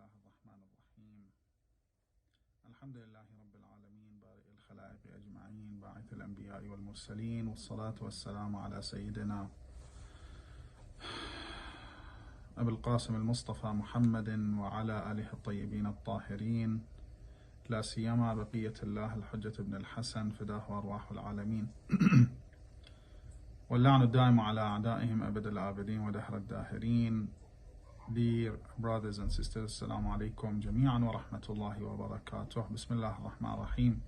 الله الرحمن الرحيم. الحمد لله رب العالمين بارئ الخلائق أجمعين باعث الأنبياء والمرسلين والصلاة والسلام على سيدنا أبي القاسم المصطفى محمد وعلى آله الطيبين الطاهرين لا سيما بقية الله الحجة ابن الحسن فداه أرواح العالمين واللعن الدائم على أعدائهم أبد الآبدين ودهر الداهرين. Dear brothers and sisters, السلام عليكم جميعا ورحمة الله وبركاته. بسم الله الرحمن الرحيم.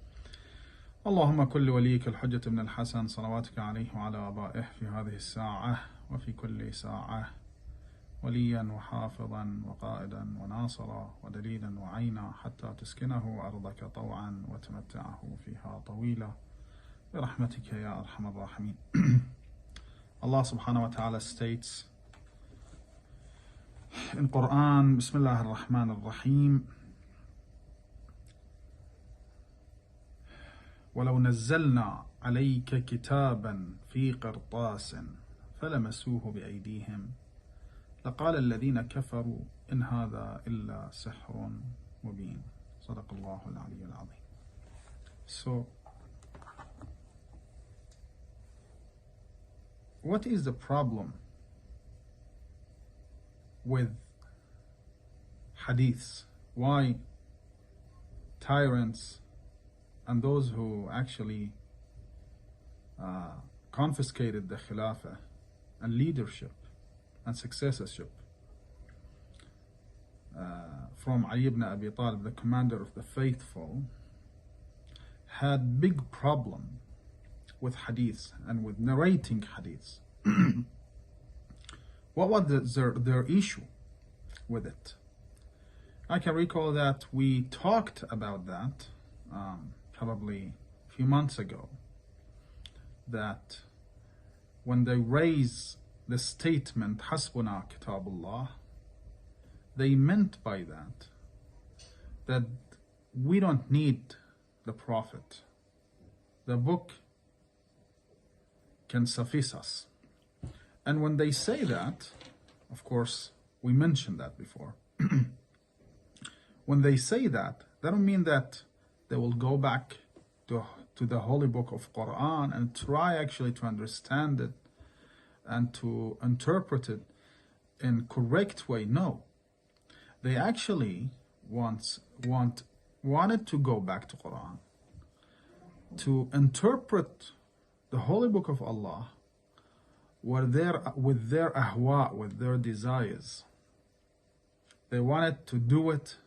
اللهم كل وليك الحجة ابن الحسن صلواتك عليه وعلى آبائه في هذه الساعة وفي كل ساعة وليا وحافظا وقائدا وناصرا ودليلا وعينا حتى تسكنه أرضك طوعا وتمتعه فيها طويلا برحمتك يا أرحم الراحمين. Allah subhanahu wa ta'ala states in Quran, Bismillah ar-Rahman ar-Rahim, وَلَوْ نَزَّلْنَا عَلَيْكَ كِتَابًا فِي قِرْطَاسٍ فَلَمَسُوهُ بِأَيْدِيهِمْ لَقَالَ الَّذِينَ كَفَرُوا إِنْ هَذَا إِلَّا سِحْرٌ مُبِينٌ. صدق الله العلي العظيم. So, what is the problem with hadiths? Why tyrants and those who actually confiscated the Khilafah and leadership and successorship from Ali ibn Abi Talib, the commander of the faithful, had big problem with hadiths and with narrating hadiths? What was their issue with it? I can recall that we talked about that probably a few months ago, that when they raise the statement Hasbuna Kitabullah, they meant by that we don't need the Prophet. The book can suffice us. And when they say that, of course, we mentioned that before. When they say that, they don't mean that they will go back to the holy book of Quran and try actually to understand it and to interpret it in correct way. No. They actually wanted to go back to Quran, to interpret the holy book of Allah with their ahwa, with their desires. They wanted to do it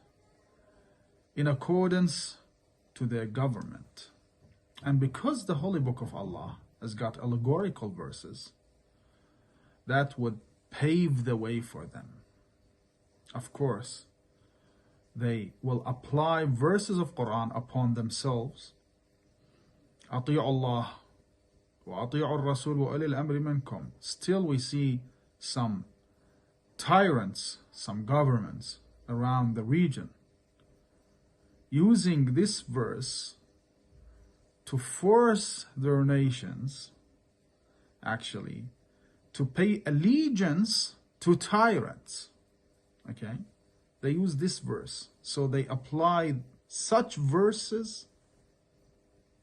in accordance to their government. And because the holy book of Allah has got allegorical verses, that would pave the way for them. Of course, they will apply verses of Quran upon themselves. أطيعوا الله وأطيعوا الرسول وأولي الأمر منكم. Still we see some tyrants, some governments around the region using this verse to force their nations actually to pay allegiance to tyrants. Okay? They use this verse. So they apply such verses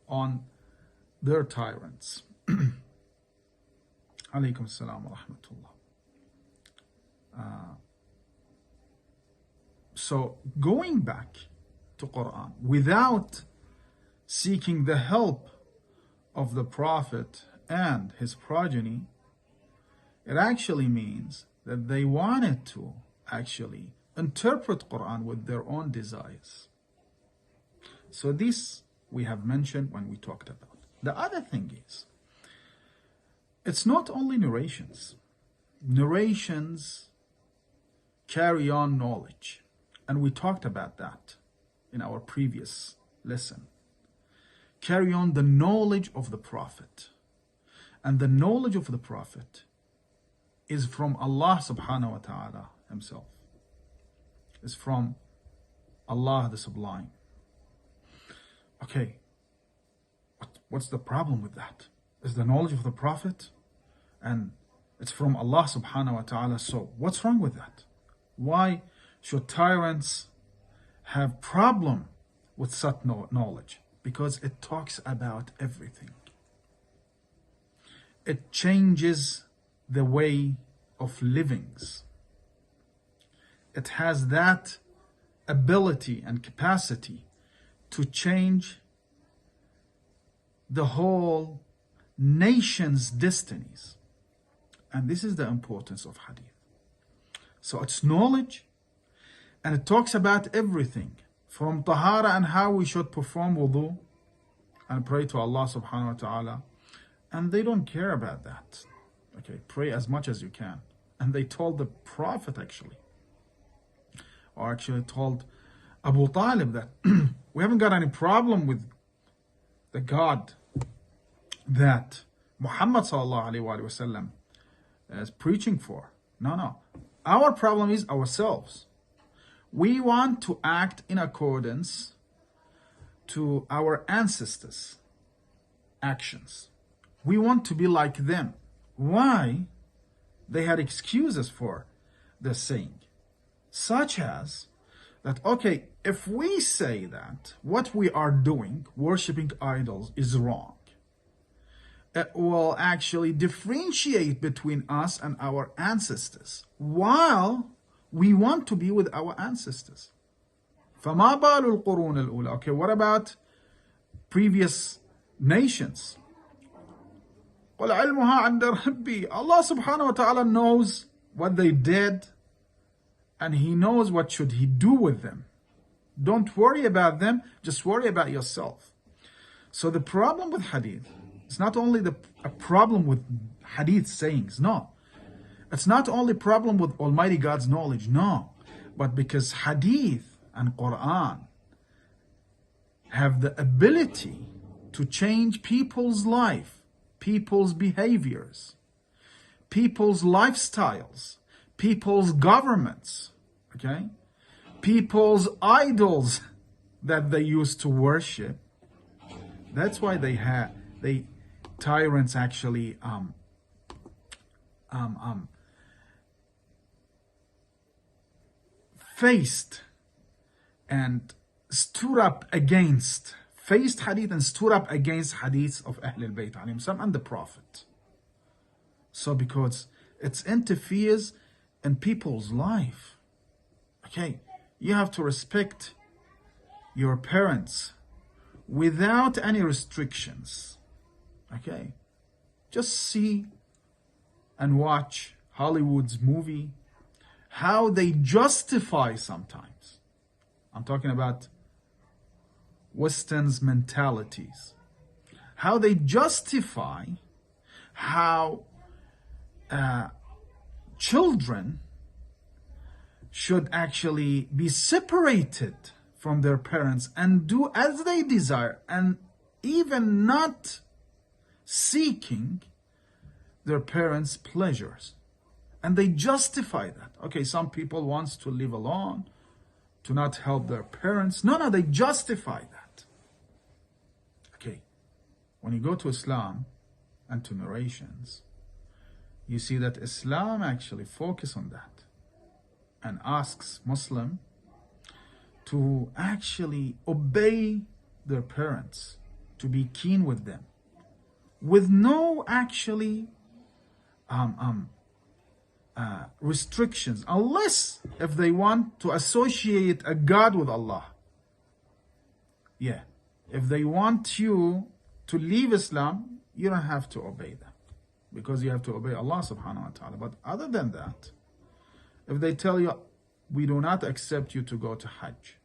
on their tyrants. Alaykum salam wa rahmatullah. So going back to Quran without seeking the help of the Prophet and his progeny, it actually means that they wanted to actually interpret Quran with their own desires. So this we have mentioned when we talked about. The other thing is, it's not only narrations. Narrations carry on knowledge. And we talked about that in our previous lesson. Carry on the knowledge of the Prophet. And the knowledge of the Prophet is from Allah subhanahu wa ta'ala himself. Is from Allah the Sublime. Okay, what's the problem with that? Is the knowledge of the Prophet and it's from Allah subhanahu wa ta'ala. So what's wrong with that? Why should tyrants have problem with such knowledge? Because it talks about everything. It changes the way of livings. It has that ability and capacity to change the whole nation's destinies. And this is the importance of hadith. So it's knowledge, and it talks about everything from tahara and how we should perform wudu and pray to Allah subhanahu wa ta'ala. And they don't care about that. Okay, pray as much as you can. And they told the Prophet actually told Abu Talib that we haven't got any problem with the God that Muhammad sallallahu alaihi wasallam is preaching for. No. Our problem is ourselves. We want to act in accordance to our ancestors' actions. We want to be like them. Why? They had excuses for the saying, such as that, okay, if we say that what we are doing, worshipping idols, is wrong, it will actually differentiate between us and our ancestors, while we want to be with our ancestors. فَمَا بَالُ الْقُرُونِ الْأُولَى. Okay, what about previous nations? قُلْ عِلْمُهَا عِنْدَ رَبِّي. Allah subhanahu wa ta'ala knows what they did, and He knows what should He do with them. Don't worry about them, just worry about yourself. So the problem with hadith, it's not only a problem with hadith sayings, no. It's not only a problem with Almighty God's knowledge, no. But because hadith and Quran have the ability to change people's life, people's behaviors, people's lifestyles, people's governments, okay? People's idols that they used to worship. That's why tyrants actually faced and stood up against, faced hadith and stood up against hadiths of Ahlul Bayt alayhim salam and the Prophet. So because it interferes in people's life. Okay, you have to respect your parents without any restrictions. Okay, just see and watch Hollywood's movie, how they justify sometimes. I'm talking about Western's mentalities. How they justify how children should actually be separated from their parents and do as they desire, and even not seeking their parents' pleasures. And they justify that. Okay, some people want to live alone, to not help their parents. No, they justify that. Okay, when you go to Islam and to narrations, you see that Islam actually focuses on that and asks Muslim to actually obey their parents, to be keen with them, with no actually restrictions, unless if they want to associate a God with Allah. Yeah, if they want you to leave Islam, you don't have to obey them, because you have to obey Allah subhanahu wa ta'ala. But other than that, if they tell you, we do not accept you to go to Hajj,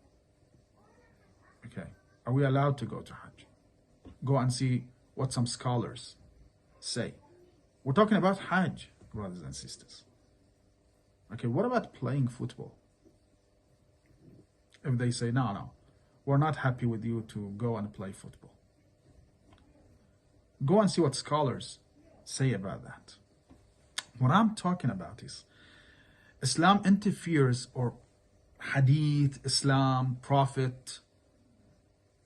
okay, are we allowed to go to Hajj? Go and see what some scholars say. We're talking about Hajj, brothers and sisters. Okay, what about playing football? If they say, no, we're not happy with you to go and play football. Go and see what scholars say about that. What I'm talking about is Islam interferes, or Hadith, Islam, Prophet,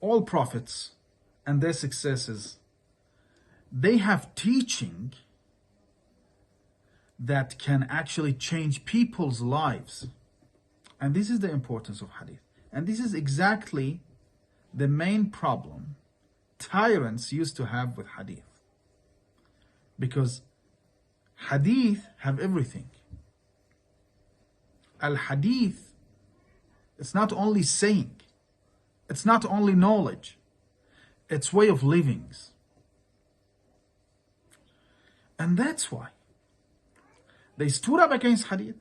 all prophets and their successors, they have teaching that can actually change people's lives And this is the importance of hadith. And this is exactly the main problem tyrants used to have with hadith. Because hadith have everything. Al-hadith, it's not only saying, it's not only knowledge, it's way of living. And that's why they stood up against hadith.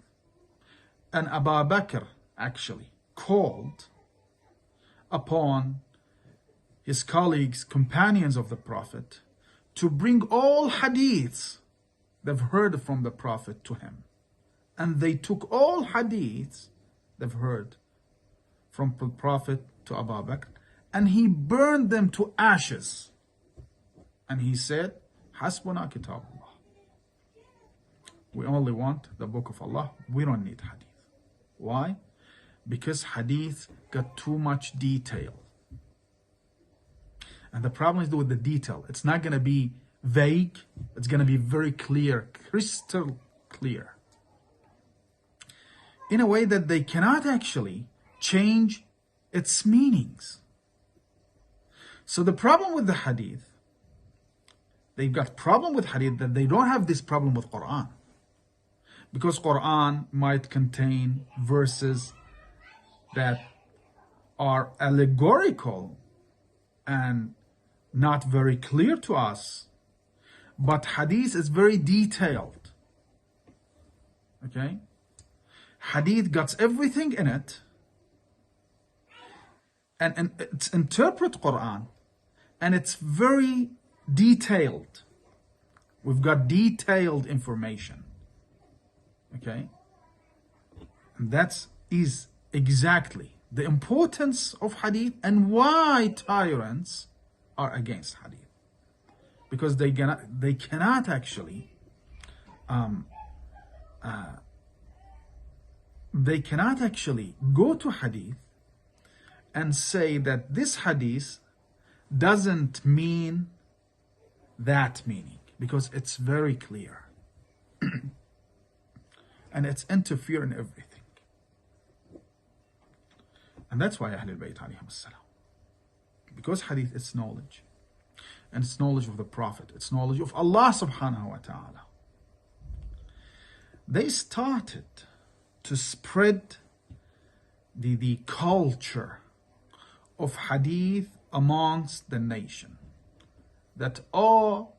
And Abu Bakr actually called upon his colleagues, companions of the Prophet, to bring all hadiths they've heard from the Prophet to him. And they took all hadiths they've heard from the Prophet to Abu Bakr, and he burned them to ashes. And he said, Hasbuna kitab Allah. We only want the book of Allah. We don't need hadith. Why? Because hadith got too much detail. And the problem is with the detail. It's not going to be vague. It's going to be very clear, crystal clear. In a way that they cannot actually change its meanings. So the problem with the hadith, they've got problem with hadith that they don't have this problem with Quran. Because Quran might contain verses that are allegorical and not very clear to us, but hadith is very detailed. Okay? Hadith got everything in it, and it's interpret Quran, and it's very detailed. We've got detailed information. Okay? And that is exactly the importance of hadith and why tyrants are against hadith. Because they cannot actually go to hadith and say that this hadith doesn't mean that meaning, because it's very clear. And it's interfere in everything. And that's why Ahlul Bayt alayhim as-salam. Because hadith is knowledge. And it's knowledge of the Prophet. It's knowledge of Allah subhanahu wa ta'ala. They started to spread the culture of hadith amongst the nation. That all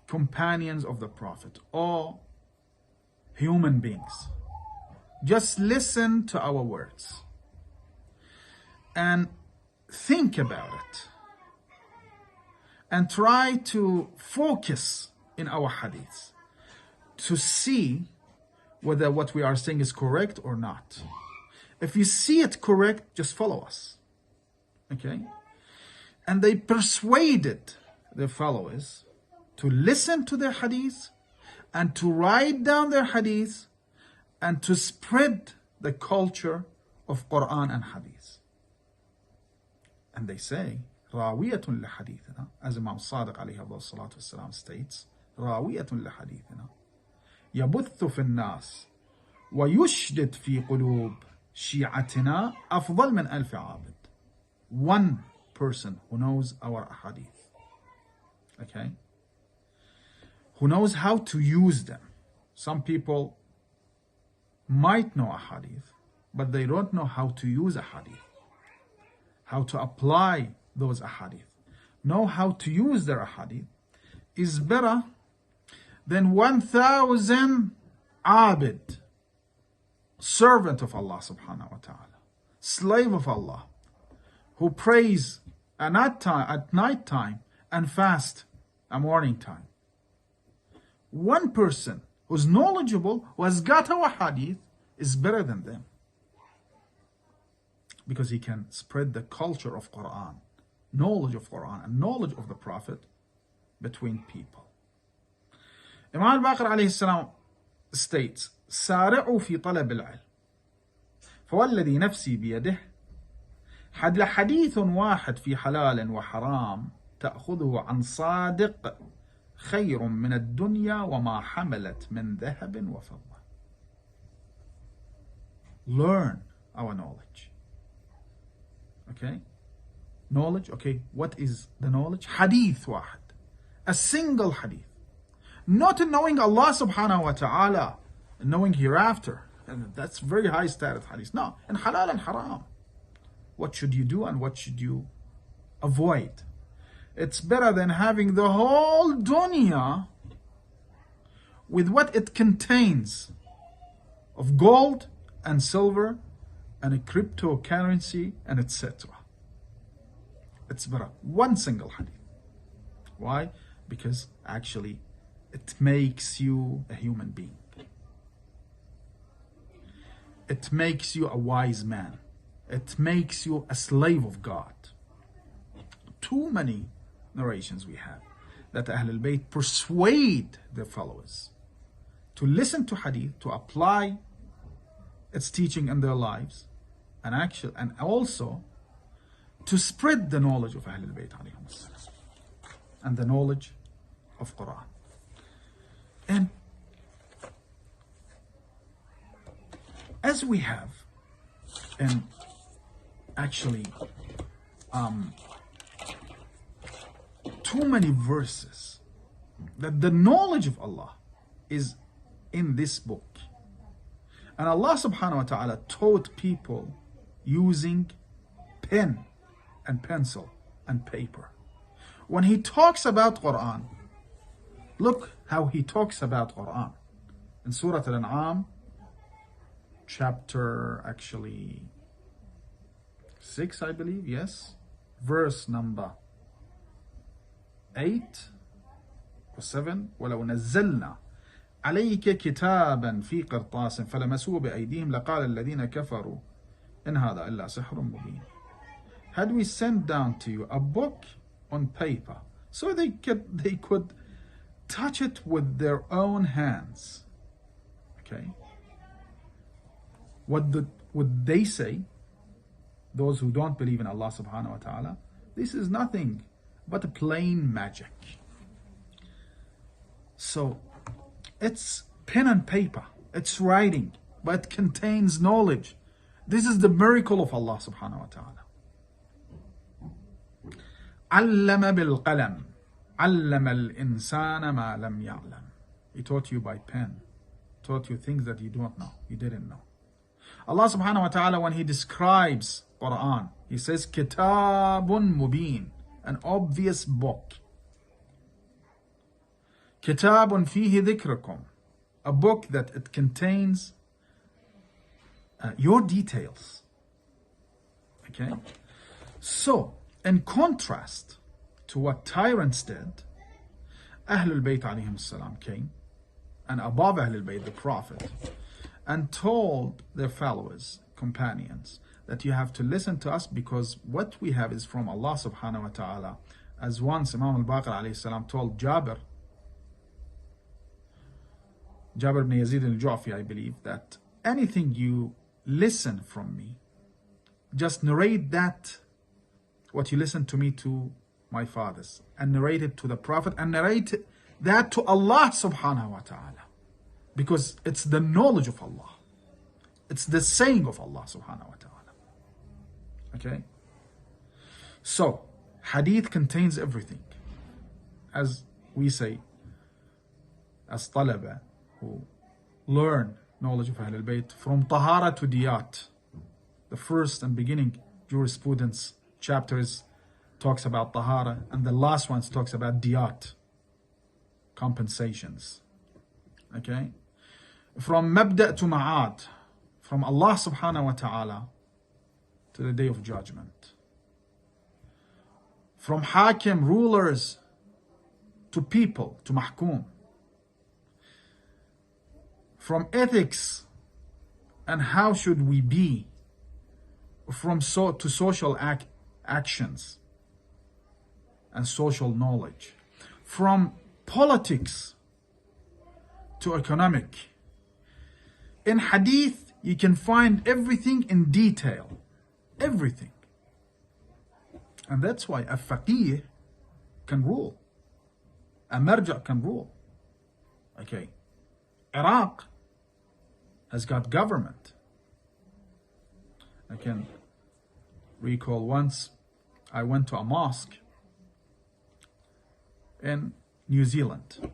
companions of the Prophet, all human beings, just listen to our words and think about it and try to focus in our hadiths to see whether what we are saying is correct or not. If you see it correct, just follow us. Okay? And they persuaded their followers to listen to their hadiths and to write down their hadiths and to spread the culture of Quran and hadith. And they say, راوية لحديثنا, as Imam Sadiq alayhi salatu wasalam states, راوية لحديثنا يبث في الناس ويشدد في قلوب شيعتنا أفضل من 1000 عابد. One person who knows our hadith, okay, who knows how to use them. Some people might know a hadith, but they don't know how to use a hadith, how to apply those ahadith. Know how to use their ahadith is better than 1,000 abid, servant of Allah subhanahu wa ta'ala, slave of Allah, who prays at night time and fast at morning time. One person who's knowledgeable, who has got our hadith, is better than them. Because he can spread the culture of Quran, knowledge of Quran and knowledge of the Prophet between people. Imam al-Baqir alayhi salam states, سارعوا في طلب العلم فوالذي نفسي بيده حديث واحد في حلال وحرام تأخذه عن صادق خير من الدنيا وما حملت من ذهب وفضة. Learn our knowledge. Okay? Knowledge, okay, what is the knowledge? Hadith wahid. A single hadith. Not in knowing Allah subhanahu wa ta'ala, knowing hereafter. And that's very high status hadith. No, in halal and haram. What should you do and what should you avoid? It's better than having the whole dunya with what it contains of gold and silver and a cryptocurrency and etc. It's better. One single hadith. Why? Because actually it makes you a human being. It makes you a wise man. It makes you a slave of God. Too many narrations we have that Ahlul Bayt persuade their followers to listen to hadith, to apply its teaching in their lives, and also to spread the knowledge of Ahlul Bayt alayhim as-salam, and the knowledge of Quran. And as we have, and actually too many verses that the knowledge of Allah is in this book. And Allah subhanahu wa ta'ala taught people using pen and pencil and paper. When he talks about Quran, look how he talks about Quran. In Surah Al-An'am, chapter 6, I believe, yes, verse number 8 or 7. وَلَوْ نَزَّلْنَا عليك كتابا في قرطاس فلمسوه بأيديهم لقال الذين كفروا إن هذا إلا سحر مبين. Had we sent down to you a book on paper so they could touch it with their own hands, okay, would they say, those who don't believe in Allah subhanahu wa ta'ala, this is nothing but a plain magic? So it's pen and paper, it's writing, but it contains knowledge. This is the miracle of Allah subhanahu wa ta'ala. علم بالقلم علم الإنسان ما لم يعلم. He taught you by pen, taught you things that you don't know, you didn't know. Allah subhanahu wa ta'ala, when he describes Quran, he says kitabun mubin, an obvious book. Kitabun fihi dhikrukum, a book that it contains your details. Okay? So, in contrast to what tyrants did, Ahlul Bayt alayhim salam came, and above Ahlul Bayt, the Prophet, and told their followers, companions, that you have to listen to us because what we have is from Allah subhanahu wa ta'ala. As once Imam al-Baqir alayhi salam told Jabir ibn Yazid al-Ju'fi, I believe, that anything you listen from me, just narrate that, what you listen to me to my fathers, and narrate it to the Prophet, and narrate that to Allah subhanahu wa ta'ala, because it's the knowledge of Allah, it's the saying of Allah subhanahu wa ta'ala. Okay, so hadith contains everything, as we say, as talaba who learn knowledge of Ahlul Bayt, from tahara to diyat. The first and beginning jurisprudence chapters talks about tahara, and the last ones talks about diyat, compensations. Okay, from mabda to ma'ad, from Allah subhanahu wa ta'ala to the day of judgment, from hakim, rulers, to people, to mahkum, from ethics and how should we be, from to social actions and social knowledge, from politics to economic. In hadith, you can find everything in detail, everything. And that's why a faqih can rule, a marja' can rule. Okay, Iraq has got government. I can recall once I went to a mosque in New Zealand.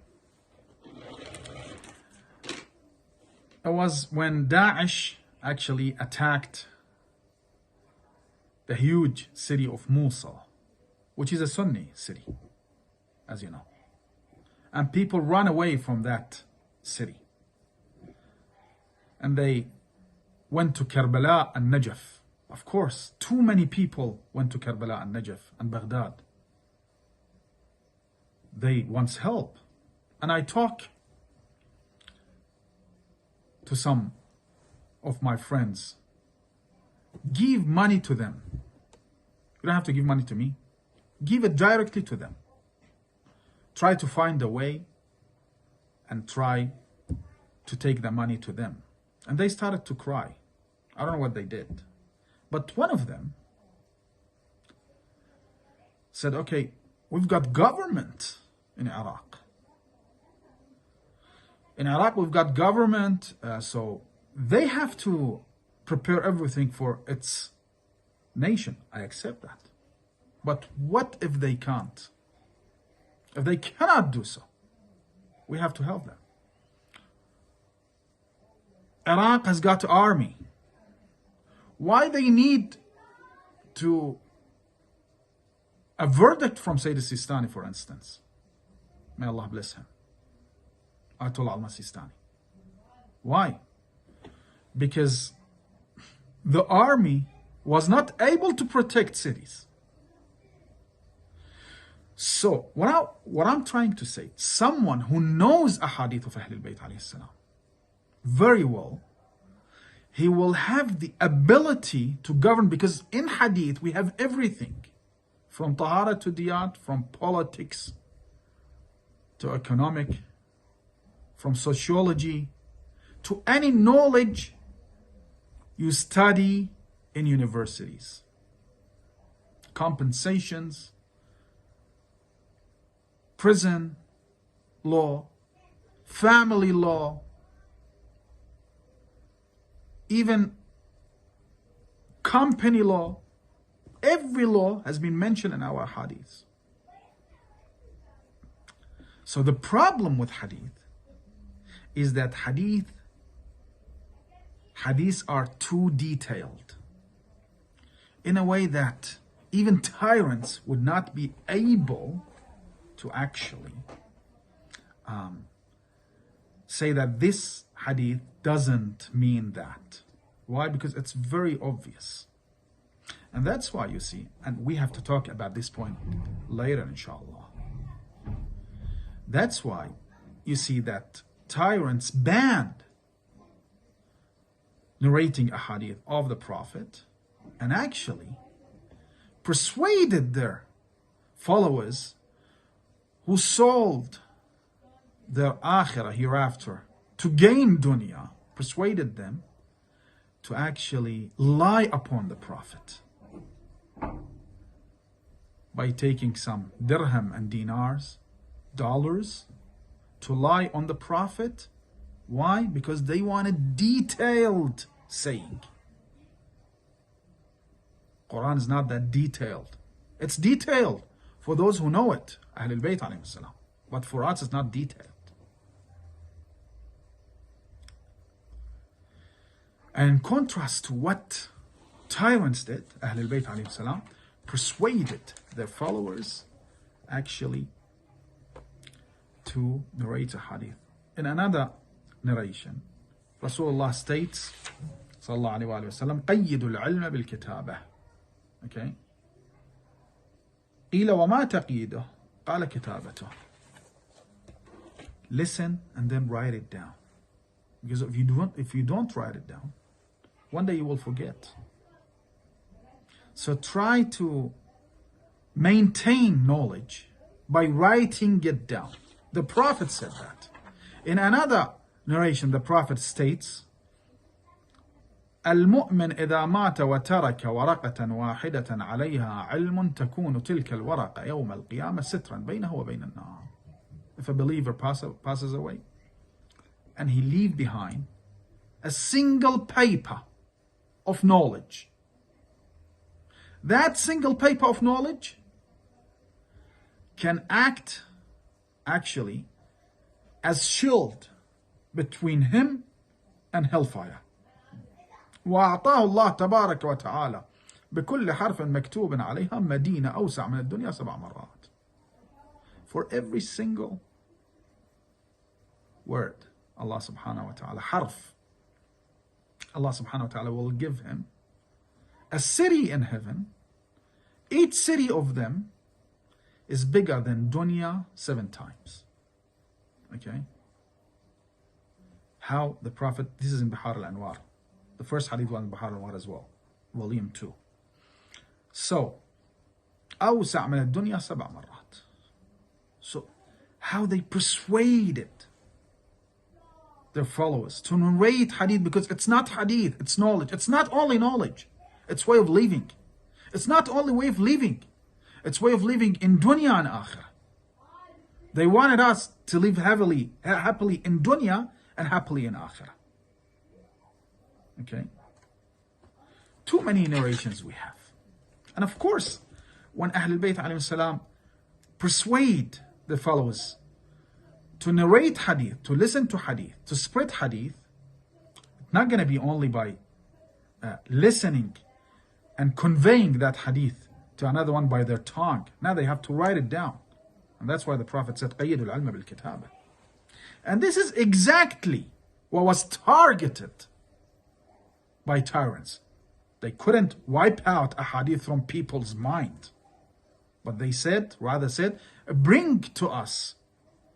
It was when Daesh actually attacked the huge city of Mosul, which is a Sunni city, as you know. And people run away from that city. And they went to Karbala and Najaf. Of course, too many people went to Karbala and Najaf and Baghdad. They want help. And I talk to some of my friends. Give money to them. You don't have to give money to me. Give it directly to them. Try to find a way and try to take the money to them. And they started to cry. I don't know what they did. But one of them said, okay, we've got government in Iraq. In Iraq, we've got government, so they have to prepare everything for its nation. I accept that. But what if they can't? If they cannot do so, we have to help them. Iraq has got army. Why they need to a verdict from Sayyid Sistani, for instance? May Allah bless him. Ayatollah al-Sistani. Why? Because the army was not able to protect cities. So what I'm trying to say, someone who knows a hadith of Ahlul Bayt alayhi salam very well, he will have the ability to govern, because in hadith we have everything from tahara to diyat, from politics to economic, from sociology to any knowledge you study in universities. Compensations, prison law, family law, even company law. Every law has been mentioned in our hadith. So the problem with hadith is that hadiths are too detailed in a way that even tyrants would not be able to actually say that this hadith doesn't mean that. Why? Because it's very obvious. And that's why you see, and we have to talk about this point later, inshallah. That's why you see that tyrants banned narrating a hadith of the Prophet and actually persuaded their followers who sold their akhirah hereafter to gain dunya, persuaded them to actually lie upon the Prophet by taking some dirham and dinars, dollars, to lie on the Prophet. Why? Because they wanted detailed saying. Quran is not that detailed. It's detailed for those who know it, Ahlul Bayt alayhi salam. But for us, it's not detailed. And in contrast to what tyrants did, Ahlul Bayt alayhi salam persuaded their followers actually to narrate a hadith. In another narration, Rasulullah states, sallallahu alayhi wa sallam, قَيِّدُوا الْعِلْمَ بِالْكِتَابَةِ. Okay? قِيلَ وَمَا تَقِيدُهُ قَالَ كِتَابَتُهُ. Listen and then write it down. Because if you don't write it down, one day you will forget. So try to maintain knowledge by writing it down. The Prophet said that. In another narration, the Prophet states, المؤمن إذا مات وترك ورقة واحدة عليها علم تكون تلك الورقة يوم القيامة سترا بينه وبين النار. If a believer passes away and he leaves behind a single paper of knowledge, that single paper of knowledge can act actually as shield between him and hellfire. وأعطاه الله تبارك وتعالى بكل حرف مكتوب عليها مدينة أوسع من الدنيا 7 مرات. For every single word, Allah subhanahu wa ta'ala, harf, Allah subhanahu wa ta'ala will give him a city in heaven. Each city of them is bigger than dunya 7 times. Okay? How the Prophet, this is in Bihar al-Anwar. The first hadith was in Bihar al-Anwar as well, volume 2. So, أوسع من الدنيا 7 مرات. So, how they persuaded their followers to narrate hadith, because it's not hadith, it's knowledge. It's not only knowledge, it's way of living. It's not only way of living, it's way of living in dunya and akhirah. They wanted us to live happily in dunya and happily in akhirah. Okay? Too many narrations we have. And of course, when Ahlul Bayt alayhi salam persuade the followers to narrate hadith, to listen to hadith, to spread hadith, it's not going to be only by listening and conveying that hadith to another one by their tongue. Now they have to write it down. And that's why the Prophet said, قَيِّدُ الْعِلْمَ بِالْكِتَابَةِ. And this is exactly what was targeted by tyrants. They couldn't wipe out a hadith from people's mind. But they said, rather said, bring to us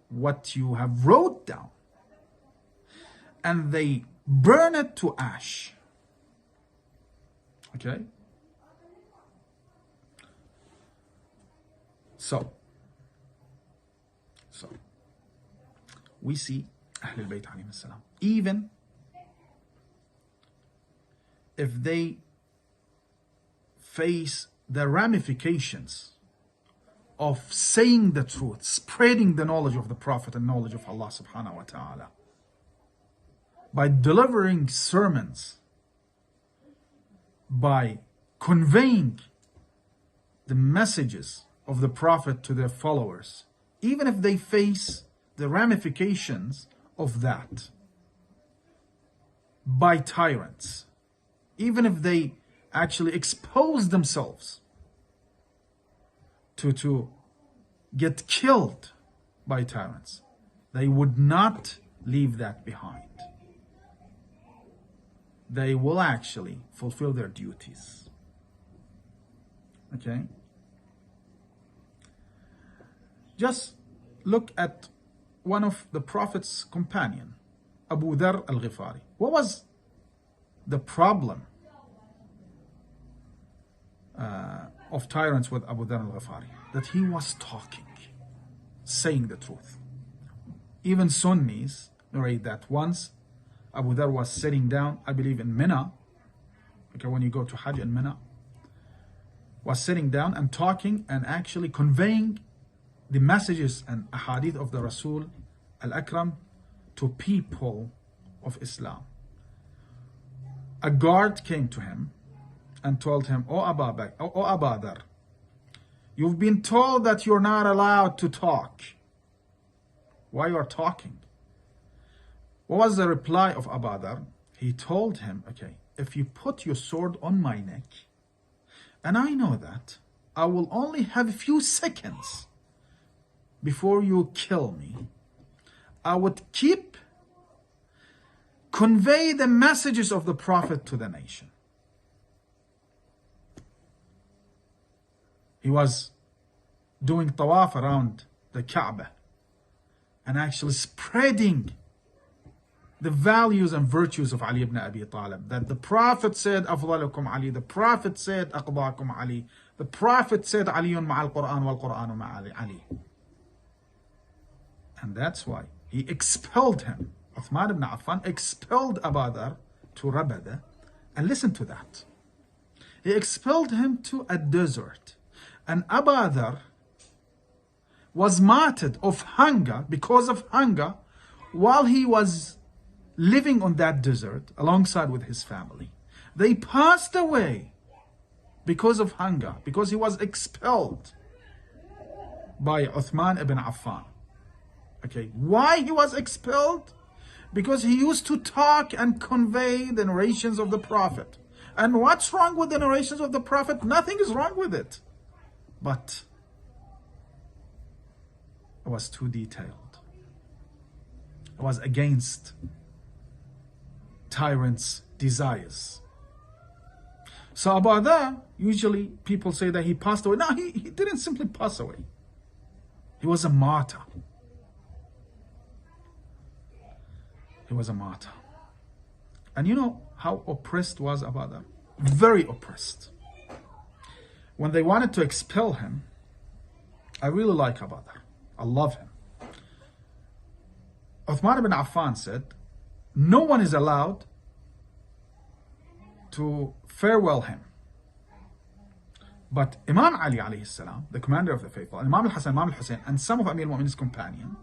what you have wrote down. And they burn it to ash. Okay? So we see Ahlul Bayt alayhim salam, even if they face the ramifications of saying the truth, spreading the knowledge of the Prophet and knowledge of Allah subhanahu wa ta'ala, by delivering sermons, by conveying the messages of the Prophet to their followers, even if they face the ramifications of that by tyrants, even if they actually expose themselves to get killed by tyrants, they would not leave that behind. They will actually fulfill their duties. Okay? Just look at one of the Prophet's companion, Abu Dharr al-Ghifari. What was the problem of tyrants with Abu Dharr al-Ghifari? That he was talking, saying the truth. Even Sunnis narrate that once Abu Dharr was sitting down, I believe in Mina, okay, when you go to Hajj in Mina, was sitting down and talking and actually conveying the messages and ahadith of the Rasul al-Akram to people of Islam. A guard came to him and told him, O Abu Dharr, you've been told that you're not allowed to talk. Why you are talking? What was the reply of Abu Dharr? He told him, okay, if you put your sword on my neck, and I know that I will only have a few seconds before you kill me, I would convey the messages of the Prophet to the nation. He was doing tawaf around the Kaaba and actually spreading the values and virtues of Ali ibn Abi Talib. That the Prophet said, أفضلكم Ali. The Prophet said, أقضاكم Ali. The Prophet said, علي مع القرآن والقرآن مع Ali. And that's why he expelled him. Uthman ibn Affan expelled Abu Dharr to Rabada. And listen to that. He expelled him to a desert. And Abu Dharr was martyred of hunger, because of hunger, while he was living on that desert alongside with his family. They passed away because of hunger, because he was expelled by Uthman ibn Affan. Okay, why he was expelled? Because he used to talk and convey the narrations of the Prophet. And what's wrong with the narrations of the Prophet? Nothing is wrong with it. But it was too detailed. It was against tyrants' desires. So about that, usually people say that he passed away. No, he didn't simply pass away. He was a martyr. He was a martyr. And you know how oppressed was Abu Dhar? Very oppressed. When they wanted to expel him, I really like Abu Dhar. I love him. Uthman ibn Affan said, no one is allowed to farewell him. But Imam Ali alayhi salam, the commander of the faithful, and Imam al-Hasan, Imam al-Hussein, and some of Amir al-Mu'minin's companions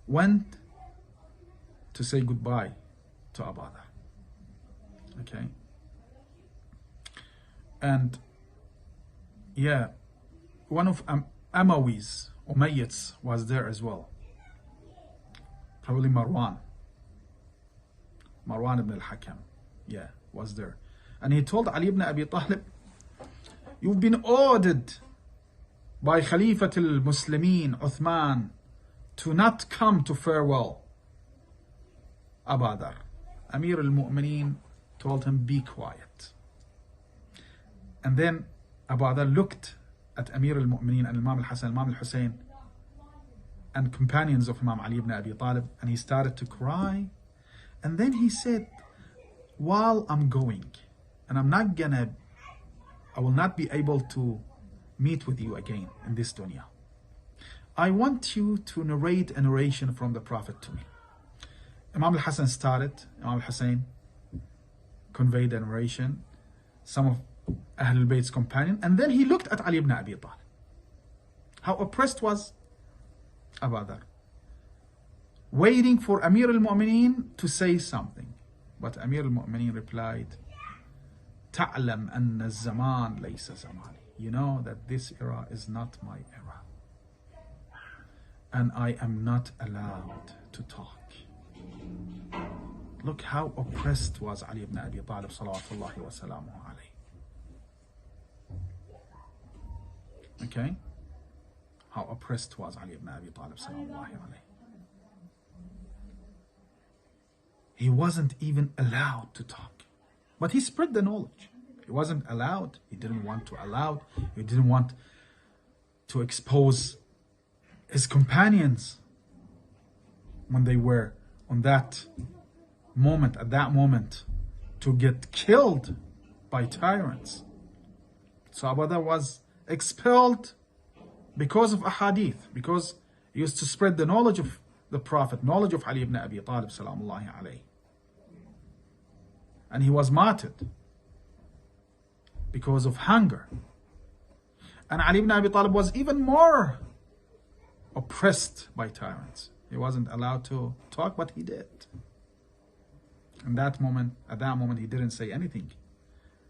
went to say goodbye to Abu Dhar. Okay? And yeah, one of Umayyads was there as well. Probably Marwan ibn al-Hakam. Yeah, was there. And he told Ali ibn Abi Talib, you've been ordered by Khalifat al-Muslimin, Uthman, to not come to farewell Abu Dhar. Amir al-Mu'mineen told him, be quiet. And then Abu Dhar looked at Amir al-Mu'mineen and Imam al-Hasan, Imam al-Hussein, and companions of Imam Ali ibn Abi Talib, and he started to cry. And then he said, while I'm going, and I will not be able to meet with you again in this dunya, I want you to narrate a narration from the Prophet to me. Imam al-Hasan started, Imam al-Hussein conveyed the narration, some of Ahlul Bayt's companion, and then he looked at Ali ibn Abi Talib. How oppressed was Abu Dhar, waiting for Amir al-Mu'mineen to say something. But Amir al-Mu'mineen replied, "Ta'lam anna az-zaman laysa zamani." You know that this era is not my era, and I am not allowed to talk. Look how oppressed was Ali ibn Abi Talib salawatullahi wa salamuhu alayhi. Okay? How oppressed was Ali ibn Abi Talib salawatullahi alayhi. He wasn't even allowed to talk. But he spread the knowledge. He wasn't allowed. He didn't want to allow. He didn't want to expose his companions when they were on that moment, at that moment, to get killed by tyrants. So Abu Dhar was expelled because of a hadith, because he used to spread the knowledge of the Prophet, knowledge of Ali ibn Abi Talib salamullahi alayhi. And he was martyred because of hunger. And Ali ibn Abi Talib was even more oppressed by tyrants. He wasn't allowed to talk, but he did. And at that moment, he didn't say anything.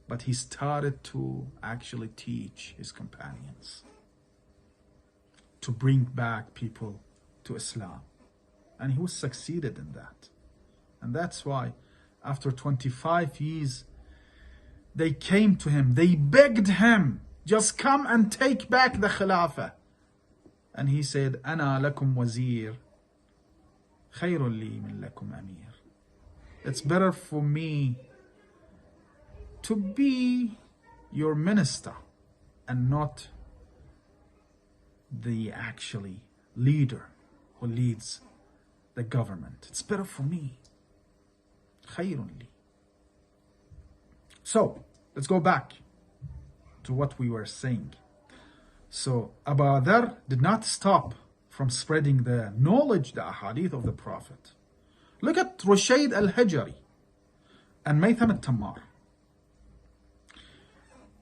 But he started to actually teach his companions to bring back people to Islam. And he was succeeded in that. And that's why after 25 years, they came to him, they begged him, just come and take back the Khilafah. And he said, Ana lakum wazir, khayrun li min lakum amir. It's better for me to be your minister and not the actually leader who leads the government. It's better for me. Khayrun li. So, let's go back to what we were saying. So, Abu Dhar did not stop from spreading the knowledge, the ahadith of the Prophet. Look at Rushayd al-Hijri and Maytham al-Tammar.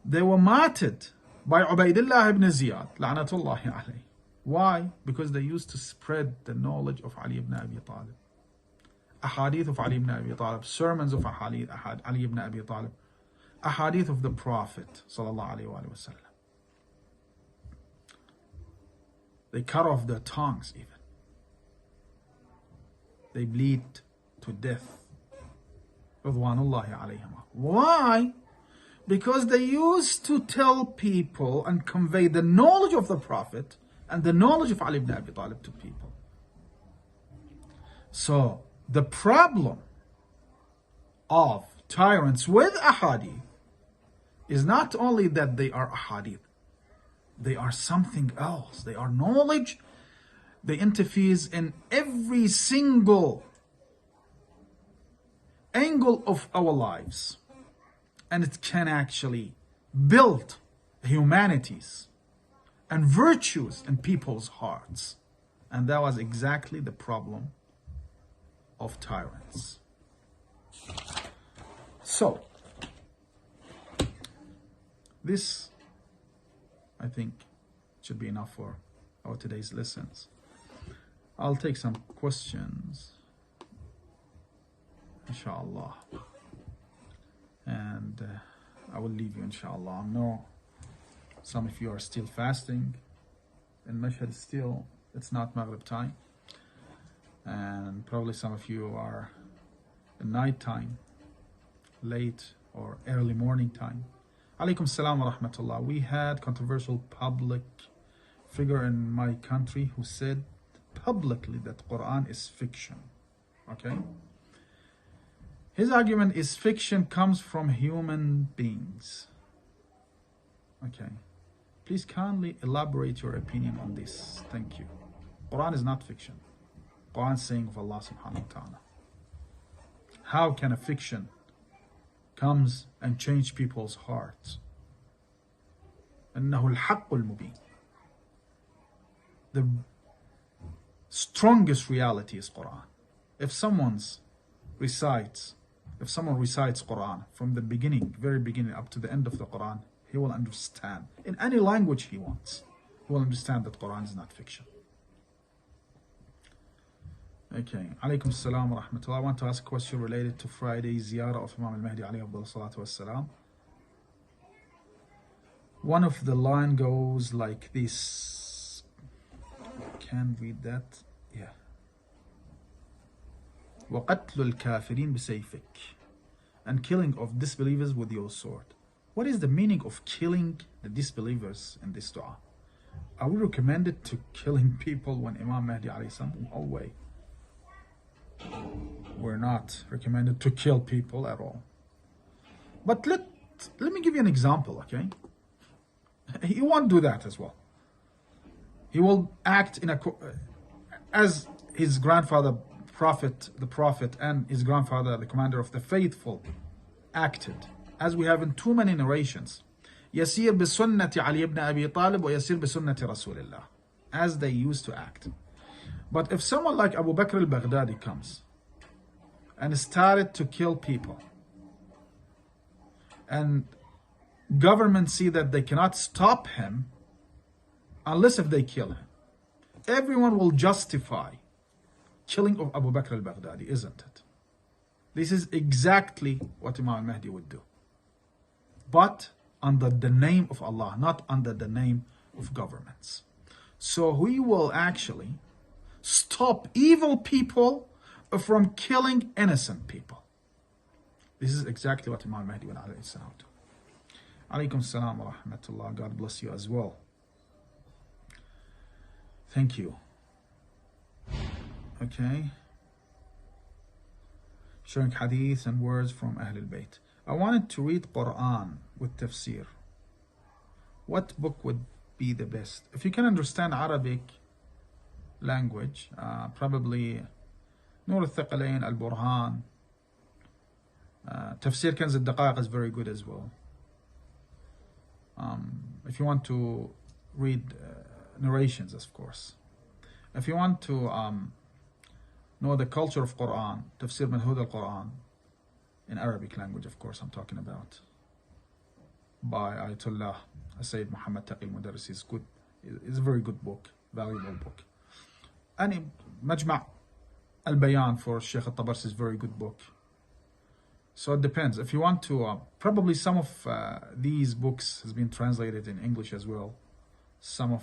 They were martyred by Ubaidullah ibn Ziyad, la'natullahi alayhi. Why? Because they used to spread the knowledge of Ali ibn Abi Talib. Ahadith of Ali ibn Abi Talib, sermons of Ali ibn Abi Talib, a hadith of the Prophet sallallahu alaihi wasallam. They cut off their tongues even. They bleed to death. Ridwanullahi alayhim. Why? Because they used to tell people and convey the knowledge of the Prophet and the knowledge of Ali ibn Abi Talib to people. So the problem of tyrants with ahadith is not only that they are ahadith, they are something else. They are knowledge. They interfere in every single angle of our lives. And it can actually build humanities and virtues in people's hearts. And that was exactly the problem of tyrants. So, this, I think, should be enough for our today's lessons. I'll take some questions, inshallah. And I will leave you, inshallah. I know some of you are still fasting. In Mashhad still, it's not Maghrib time. And probably some of you are in night time, late or early morning time. Alaikum salam wa rahmatullah. We had controversial public figure in my country who said publicly that Quran is fiction. Okay? His argument is fiction comes from human beings. Okay. Please kindly elaborate your opinion on this. Thank you. Quran is not fiction. Quran is saying of Allah subhanahu wa ta'ala. How can a fiction comes and change people's hearts? إنه الحق المبين. The strongest reality is Quran. If someone recites Quran from the beginning, very beginning up to the end of the Quran, he will understand in any language he wants. He will understand that Quran is not fiction. Okay. Alaikum salam wa rahmatullah. I want to ask a question related to Friday's ziyarah of Imam al-Mahdi alayhi salatu wassalam. One of the line goes like this. Can read that? Yeah. وَقَتْلُ الْكَافِرِينَ بِسَيْفِكَ, and killing of disbelievers with your sword. What is the meaning of killing the disbelievers in this dua? Are we recommended to killing people when Imam Mahdi alayhi salam? No way. We're not recommended to kill people at all. But let me give you an example, okay? He won't do that as well. He will act as his grandfather, the Prophet, and his grandfather, the commander of the faithful, acted, as we have in too many narrations. يسير بسنة علي ibn Abi Talib ويسير بسنة رسول الله, as they used to act. But if someone like Abu Bakr al-Baghdadi comes and started to kill people, and government see that they cannot stop him unless if they kill him, everyone will justify killing of Abu Bakr al-Baghdadi, isn't it? This is exactly what Imam al-Mahdi would do. But under the name of Allah, not under the name of governments. So we will actually stop evil people from killing innocent people. This is exactly what Imam Mahdi went alayhi salam do. Alaikum salam wa rahmatullah. God bless you as well. Thank you. Okay. Sharing hadith and words from Ahlul Bayt. I wanted to read Quran with tafsir. What book would be the best? If you can understand Arabic language, probably Nur al-Thaqalain, Al-Burhan, Tafsir Kanz al-Daqaiq is very good as well. If you want to read narrations, of course. If you want to know the culture of Quran, Tafsir Manhud al-Quran, in Arabic language, of course, I'm talking about, by Ayatollah Sayyid Muhammad Taqi al-Mudarris, is good. It's a very good book, valuable book. And Majma' al-Bayan for Sheikh al-Tabarsi is a very good book. So it depends. If you want to, probably some of these books has been translated in English as well. Some of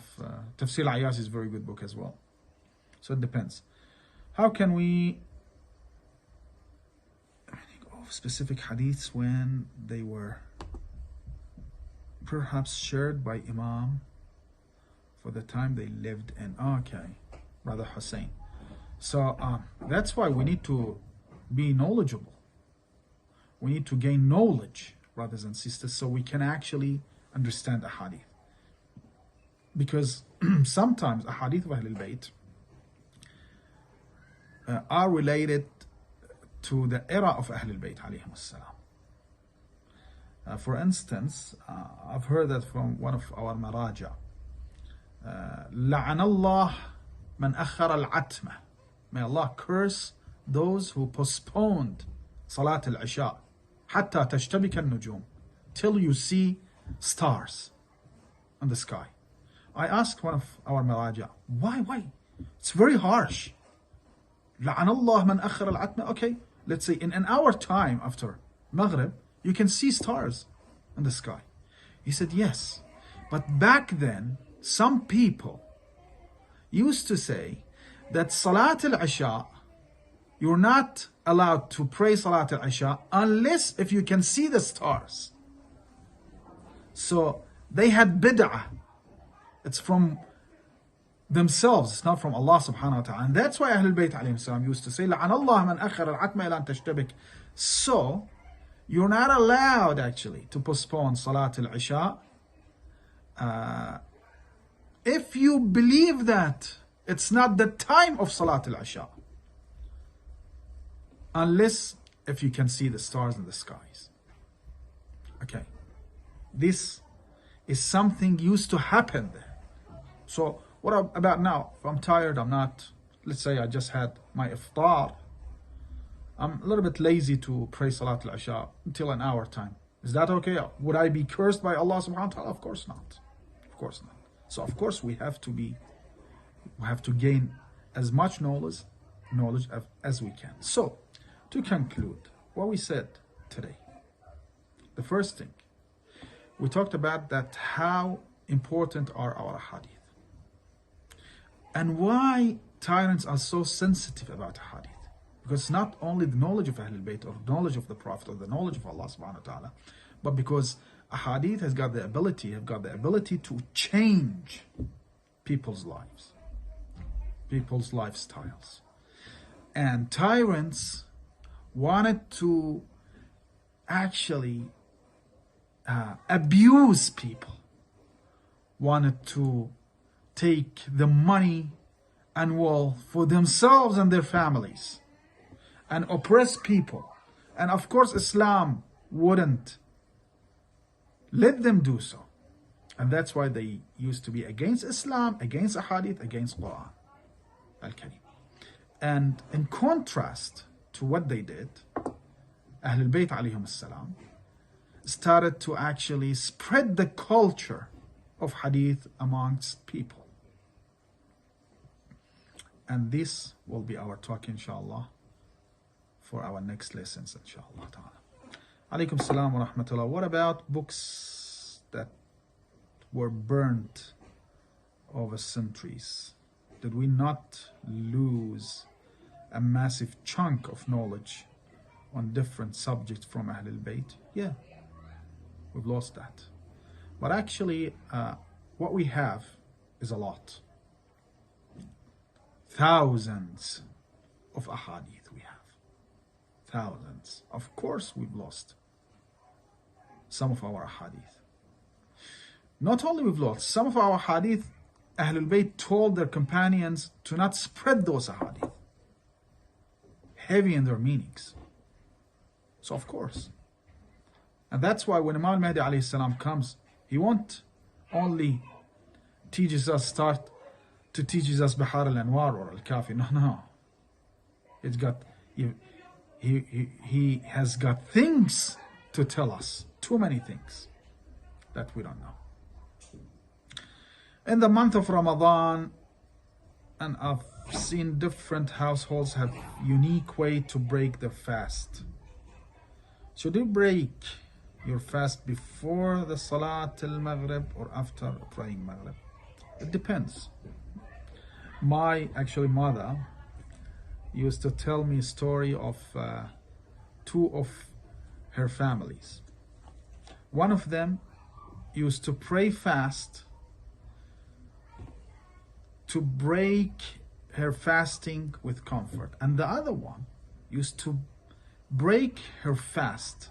Tafsir Ayas is a very good book as well. So it depends. How can we think of specific hadiths when they were perhaps shared by Imam for the time they lived in? Okay, Brother Hussein. So that's why we need to be knowledgeable. We need to gain knowledge, brothers and sisters, so we can actually understand a hadith. Because sometimes a hadith of Ahlul Bayt are related to the era of Ahlul Bayt alayhim salam. For instance, I've heard that from one of our maraja. لعن الله من أخر العتمة. May Allah curse those who postponed Salat al-Isha حتى تشتبك النجوم, till you see stars in the sky. I asked one of our maraja, why? It's very harsh. لعن الله من أخر العتمة. Okay, let's say in an hour time after Maghrib, you can see stars in the sky. He said, yes, but back then, some people used to say that Salat al-Isha, you're not allowed to pray Salat al-Isha unless if you can see the stars. So they had bid'ah. It's from themselves, it's not from Allah subhanahu wa ta'ala. And that's why Ahlul Bayt alayhim salam used to say, لَعَنَ اللَّهَ مَنْ أَخَّرَ الْعَتْمَ إِلَى أَن تَشْتَبِكَ. So, you're not allowed actually to postpone Salat al-Isha if you believe that it's not the time of Salat al-Isha, unless if you can see the stars in the skies. Okay, this is something used to happen there. So what about now? If I'm tired, I'm not, let's say I just had my iftar, I'm a little bit lazy to pray Salat al-Isha until an hour time. Is that okay? Would I be cursed by Allah subhanahu wa ta'ala? Of course not. Of course not. So of course we have to gain as much knowledge as we can. So to conclude what we said today, the first thing, we talked about that how important are our hadith and why tyrants are so sensitive about hadith. Because it's not only the knowledge of Ahlul Bayt or knowledge of the Prophet or the knowledge of Allah subhanahu wa ta'ala, but because a hadith has got the ability to change people's lives, people's lifestyles. And tyrants wanted to actually abuse people, wanted to take the money and wealth for themselves and their families, and oppress people. And of course Islam wouldn't let them do so. And that's why they used to be against Islam, against Hadith, against Quran al-Karim. And in contrast to what they did, Ahlul Bayt alayhim salam started to actually spread the culture of Hadith amongst people. And this will be our talk, inshallah, for our next lessons, inshallah ta'ala. Alaykum salam wa rahmatullah. What about books that were burnt over centuries? Did we not lose a massive chunk of knowledge on different subjects from Ahlul Bayt? Yeah, we've lost that. But actually, what we have is a lot. Thousands of ahadith we have. Thousands. Of course, we've lost some of our hadith. Not only we've lost some of our hadith, Ahlul Bayt told their companions to not spread those hadith, heavy in their meanings. So of course, and that's why when Imam Mahdi alayhi salam comes, he won't only start to teach us Bihar al-Anwar or al-Kafi. No. It's got he has got things to tell us, too many things that we don't know. In the month of Ramadan, and I've seen different households have unique way to break the fast. Should you break your fast before the Salat al-Maghrib or after praying Maghrib? It depends. My mother used to tell me a story of two of her families. One of them used to pray fast to break her fasting with comfort, and the other one used to break her fast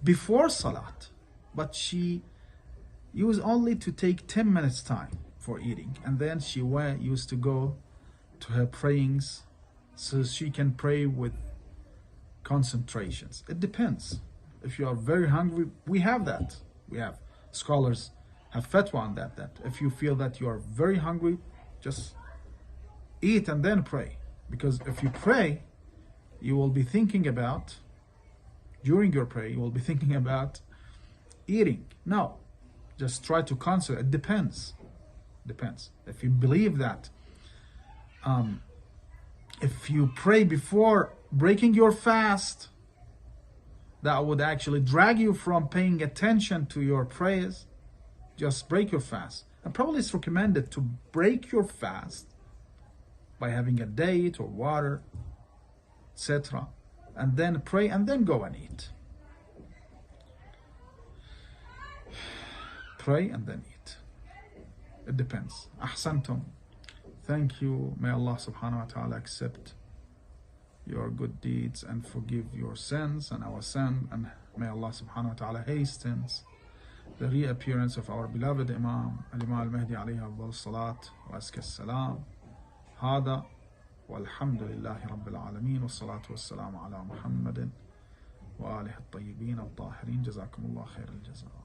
before Salat, but she used only to take 10 minutes time for eating, and then she used to go to her prayings so she can pray with concentrations. It depends. If you are very hungry, we have that. We have scholars have fatwa on that if you feel that you are very hungry, just eat and then pray. Because if you pray, you will be thinking about, during your prayer, you will be thinking about eating. No, just try to concentrate. It depends. If you believe that if you pray before breaking your fast, that would actually drag you from paying attention to your prayers, just break your fast. And probably it's recommended to break your fast by having a date or water, etc., and then pray and then go and eat. Pray and then eat. It depends. Ahsantum. Thank you. May Allah subhanahu wa ta'ala accept your good deeds and forgive your sins and our sin, and may Allah subhanahu wa ta'ala hastens the reappearance of our beloved Imam al-Imam al-Mahdi alayhi afdal salat wa azka salam. هذا والحمد لله رب العالمين والصلاة والسلام على محمد وآله الطيبين الطاهرين. جزاكم الله خير الجزاء.